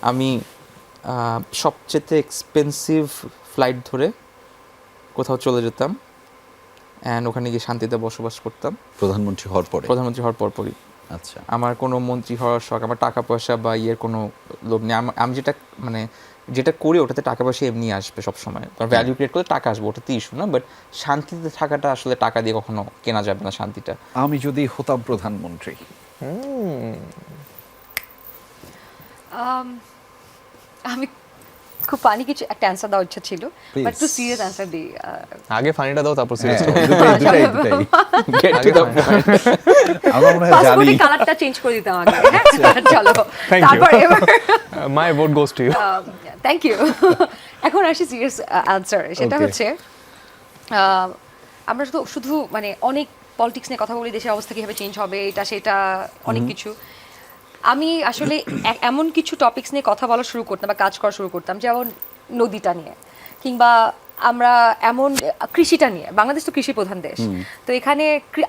আমি সবচেয়ে expensive flight ধরে কোথাও চলে যেতাম অ্যান্ড ওখানে গিয়ে শান্তিতে বসবাস করতাম। প্রধানমন্ত্রী হওয়ার পরপরই আচ্ছা, আমার কোনো মন্ত্রী হওয়ার শখ, আমার টাকা পয়সা বা ইয়ের কোনো লোভ নেই। আমি যেটা করি ওটাতে টাকা পয়সা এমনি আসবে সবসময়, ভ্যালু ক্রিয়েট করলে টাকা আসবে, ওটাতে ইস্যু না। বাট শান্তিতে থাকাটা আসলে টাকা দিয়ে কখনো কেনা যাবে না, শান্তিটা। আমি যদি হতাম প্রধানমন্ত্রী, আমি খুব ফানি কিছু একটা অ্যান্সার দেওয়ার ইচ্ছা ছিল, Please. বাট একটু সিরিয়াস অ্যান্সার দিই। আগে ফানিটা দাও তারপর সিরিয়াস দুটাই Get to the point. আমরা মনে হয় জানি। পাসপোর্টের কালারটা চেঞ্জ করে দিতাম আগে। চলো Thank you. তারপর এবার my vote goes to you. Thank you. এখন আসি সিরিয়াস অ্যান্সার, সেটা Okay. হচ্ছে আমরা শুধু মানে অনেক পলিটিক্স নিয়ে কথা বলি, দেশের অবস্থা কীভাবে চেঞ্জ হবে, এটা সেটা অনেক কিছু। আমি আসলে এমন কিছু টপিকস নিয়ে কথা বলা শুরু করতাম বা কাজ করা শুরু করতাম, যেমন নদীটা নিয়ে, কিংবা আমরা এমন কৃষিটা নিয়ে। বাংলাদেশ তো কৃষি প্রধান দেশ, তো এখানে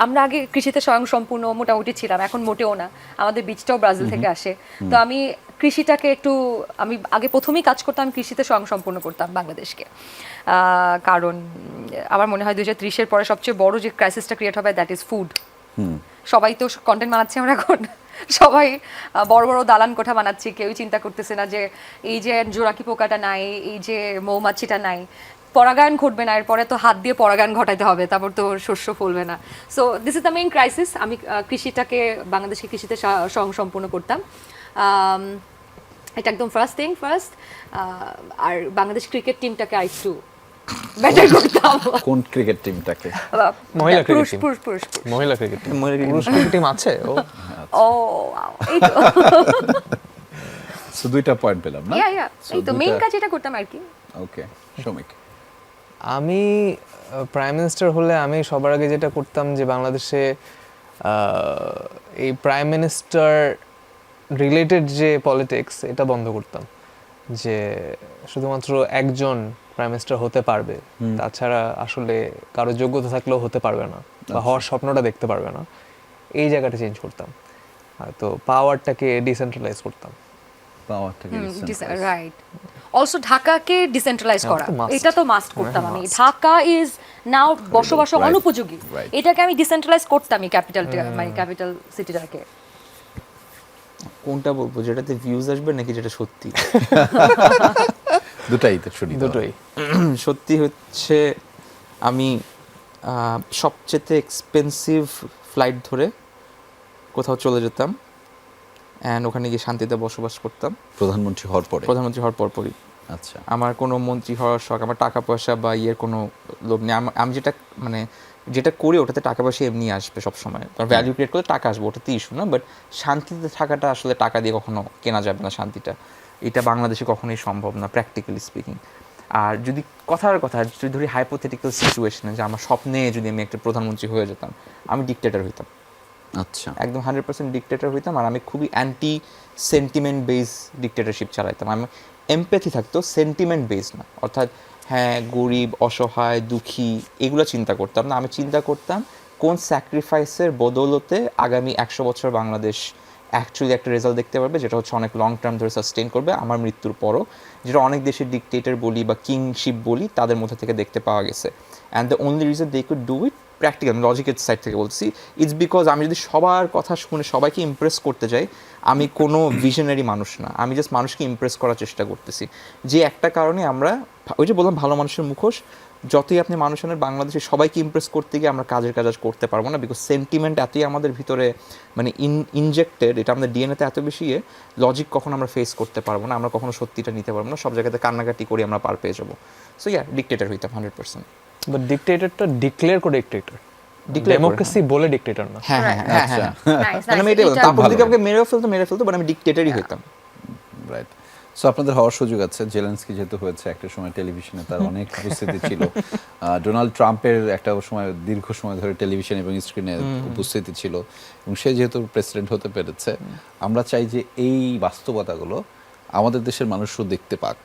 আমরা আগে কৃষিতে স্বয়ংসম্পূর্ণ মোটামুটি ছিলাম, এখন মোটেও না। আমাদের বীজটাও ব্রাজিল থেকে আসে। তো আমি কৃষিটাকে আমি আগে প্রথমেই কাজ করতাম, কৃষিতে স্বয়ংসম্পূর্ণ করতাম বাংলাদেশকে। কারণ আমার মনে হয় 2030-এর পরে সবচেয়ে বড় যে ক্রাইসিসটা ক্রিয়েট হবে, দ্যাট ইজ ফুড। সবাই তো কন্টেন্ট বানাচ্ছে, আমরা এখন সবাই বড় বড় দালান কোঠা বানাচ্ছি, কেউই চিন্তা করতেছে না যে এই যে জোড়াকি পোকাটা নাই, এই যে মৌমাছিটা নাই, পরাগায়ন ঘটবে না, এরপরে তো হাত দিয়ে পরাগায়ন ঘটাইতে হবে, তারপর তো শস্য ফলবে না। So this is the main crisis. আমি কৃষিটাকে, বাংলাদেশকে কৃষিতে স্বয়ংসম্পূর্ণ করতাম, এটা একদম ফার্স্ট। আর বাংলাদেশ ক্রিকেট টিমটাকে আরেকটু বেটার করতাম। কোন ক্রিকেট টিমটাকে? মহিলা ক্রিকেট টিম। পুরুষ। মহিলা ক্রিকেট টিম। পুরুষ ক্রিকেট টিম আছে? ও ও এই তো সো দুইটা পয়েন্ট পেলাম না? ইয়া এই তো মেইন কাজ এটা করতাম আর কি। ওকে, শ্রমিক। আমি প্রাইম মিনিস্টার হলে আমি সবার আগে যেটা করতাম যে বাংলাদেশে এই প্রাইম মিনিস্টার রিলেটেড যে পলিটিক্স, এটা বন্ধ করতাম। যে শুধুমাত্র একজন প্রাইম মিনিস্টার হতে পারবে, তাছাড়া আসলে কারো যোগ্যতা থাকলেও হতে পারবে না বা হওয়ার স্বপ্নটা দেখতে পারবে না, এই জায়গাটা চেঞ্জ করতাম। তো পাওয়ারটাকে ডিসেন্ট্রালাইজ করতাম। পাওয়ারটাকে রাইট। অলসো ঢাকাকে ডিসেন্ট্রালাইজ করা, তো must. এটা তো মাস্ট করতাম আমি। ঢাকা ইজ নাও বসবাস Right. অনুপযোগী, Right. এটাকে আমি ডিসেন্ট্রালাইজ করতামই, মানে ক্যাপিটাল সিটিটাকে। কোনটা বলবো, যেটাতে ভিউজ আসবে নাকি যেটা সত্যি? দুটাই তো শুনি। দুটোই। সত্যি হচ্ছে আমি সবচেয়ে এক্সপেন্সিভ ফ্লাইট ধরে কোথাও চলে যেতাম অ্যান্ড ওখানে গিয়ে শান্তিতে বসবাস করতাম। প্রধানমন্ত্রী হওয়ার পরপরই আচ্ছা, আমার কোনো মন্ত্রী হওয়ার শখ, আমার টাকা পয়সা বা ইয়ের কোনো লোভ নেই। আমি যেটা করি ওটাতে টাকা পয়সা এমনি আসবে সবসময়, ভ্যালু ক্রিয়েট করলে টাকা আসবে, ওটাতে ইস্যু না। বাট শান্তিতে থাকাটা আসলে টাকা দিয়ে কখনো কেনা যাবে না, শান্তিটা। এটা বাংলাদেশে কখনোই সম্ভব না, প্র্যাকটিক্যালি স্পিকিং। আর যদি যদি ধরি হাইপোথেটিক্যাল সিচুয়েশনে, যে আমার স্বপ্নে যদি আমি একটা প্রধানমন্ত্রী হয়ে যেতাম, আমি ডিক্টেটর হইতাম। আচ্ছা, একদম 100% ডিক্টেটর হইতাম। আর আমি খুবই অ্যান্টি সেন্টিমেন্ট বেস ডিক্টেটরশিপ চালাইতাম। আমি এমপ্যাথি থাকতো, সেন্টিমেন্ট বেস না। অর্থাৎ হ্যাঁ, গরিব, অসহায়, দুঃখী এগুলো চিন্তা করতাম না। আমি চিন্তা করতাম কোন স্যাক্রিফাইসের বদৌলতে আগামী 100 বছর বাংলাদেশ অ্যাকচুয়ালি একটা রেজাল্ট দেখতে পারবে, যেটা হচ্ছে অনেক লং টার্ম ধরে সাস্টেন করবে আমার মৃত্যুর পরও, যেটা অনেক দেশের ডিক্টেটর বলি বা কিংশিপ বলি তাদের মধ্যে থেকে দেখতে পাওয়া গেছে। And the only reason they could do it, practical লজিকের সাইড থেকে বলছি, ইটস বিকজ আমি যদি সবার কথা শুনে সবাইকে ইমপ্রেস করতে যাই, আমি কোনো ভিশনারি মানুষ না। আমি জাস্ট মানুষকে ইমপ্রেস করার চেষ্টা করতেছি। যে একটা কারণে আমরা, ওই যে বললাম ভালো মানুষের মুখোশ, যতই আপনি মানুষের বাংলাদেশে সবাইকে ইমপ্রেস করতে গিয়ে আমরা কাজ করতে পারবো না, বিকজ সেন্টিমেন্ট এতই আমাদের ভিতরে মানে ইনজেক্টেড, এটা আমাদের ডিএনএতে এত বেশি লজিক কখনো আমরা ফেস করতে পারবো না, আমরা কখনো সত্যিটা নিতে পারবো না, সব জায়গাতে কান্নাকাটি করে আমরা পার পেয়ে যাবো। সো ডিক্টেটর হইতাম 100%। বাট ডিক্টেটরটা ডিক্লেয়ার করে ডিক্টেটর, ডেমোক্রেসি বলে ডিক্টেটর না। হ্যাঁ, আচ্ছা, আমি এটাই বলতাম। তারপর দিকে আমাকে মেরে ফেলতো, বাট আমি ডিক্টেটরই হইতাম। রাইট। সো আপনাদের হওয়ার সুযোগ আছে। জেলেনস্কি যেহেতু হয়েছে, একটা সময় টেলিভিশনে তার অনেক উপস্থিতি ছিল। ডোনাল্ড ট্রাম্পের একটা সময় দীর্ঘ সময় ধরে টেলিভিশন এবং স্ক্রিনে উপস্থিতি ছিল, এবং সে যেহেতু প্রেসিডেন্ট হতে পেরেছে, আমরা চাই যে এই বাস্তবতাগুলো আমাদের দেশের মানুষও দেখতে পাক।